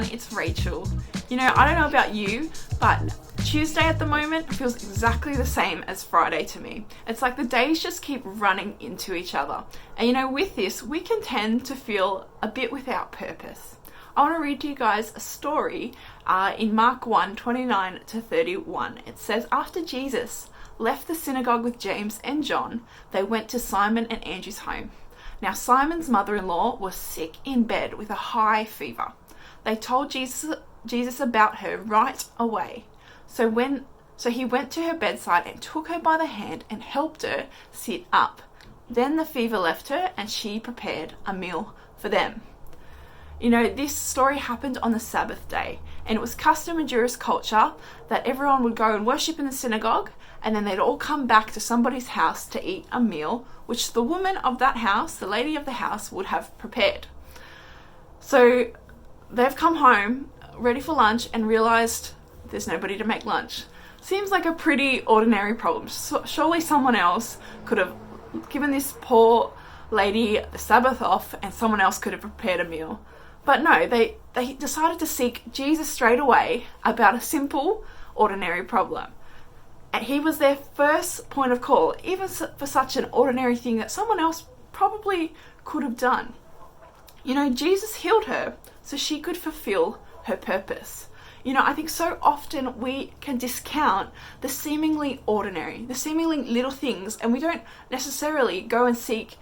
everyone, it's Rachel. You know, I don't know about you, but Tuesday at the moment feels exactly the same as Friday to me. It's like the days just keep running into each other. And you know, with this, we can tend to feel a bit without purpose. I want to read to you guys a story in Mark 1:29 to 31. It says, after Jesus left the synagogue with James and John, they went to Simon and Andrew's home. Now Simon's mother-in-law was sick in bed with a high fever. They told Jesus about her right away. So he went to her bedside and took her by the hand and helped her sit up. Then the fever left her and she prepared a meal for them. You know, this story happened on the Sabbath day, and it was custom in Jewish culture that everyone would go and worship in the synagogue, and then they'd all come back to somebody's house to eat a meal, which the woman of that house, the lady of the house, would have prepared. So they've come home ready for lunch and realized there's nobody to make lunch. Seems like a pretty ordinary problem. So surely someone else could have given this poor lady the Sabbath off and someone else could have prepared a meal. But no, they decided to seek Jesus straight away about a simple, ordinary problem. And he was their first point of call, even for such an ordinary thing that someone else probably could have done. You know, Jesus healed her so she could fulfill her purpose. You know, I think so often we can discount the seemingly ordinary, the seemingly little things, and we don't necessarily go and seek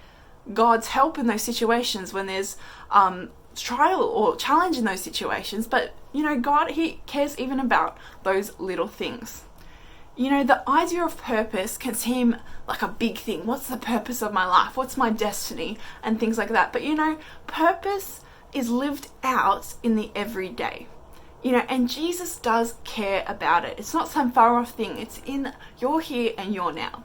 God's help in those situations when there's trial or challenge in those situations. But, you know, God, he cares even about those little things. You know, the idea of purpose can seem like a big thing. What's the purpose of my life? What's my destiny? And things like that. But, you know, purpose is lived out in the everyday. You know, and Jesus does care about it. It's not some far off thing. It's in your here and your now.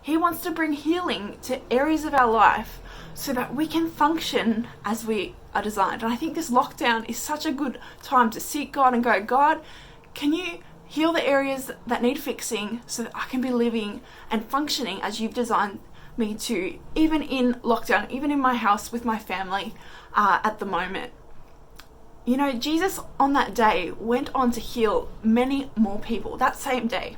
He wants to bring healing to areas of our life so that we can function as we are designed. And I think this lockdown is such a good time to seek God and go, God, can you heal the areas that need fixing so that I can be living and functioning as you've designed me to, even in lockdown, even in my house with my family at the moment. You know, Jesus on that day went on to heal many more people that same day.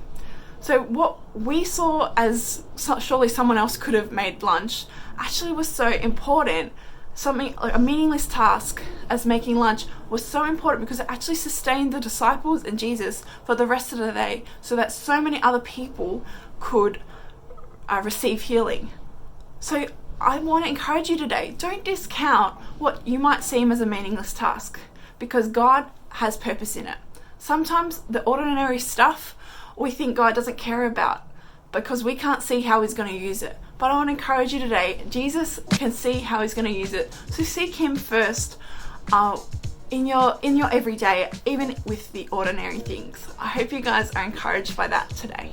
So what we saw as surely someone else could have made lunch actually was so important. Something like a meaningless task as making lunch was so important because it actually sustained the disciples and Jesus for the rest of the day so that so many other people could receive healing. So I want to encourage you today, don't discount what you might seem as a meaningless task because God has purpose in it. Sometimes the ordinary stuff we think God doesn't care about because we can't see how he's going to use it. But I want to encourage you today, Jesus can see how he's going to use it. So seek him first in your everyday, even with the ordinary things. I hope you guys are encouraged by that today.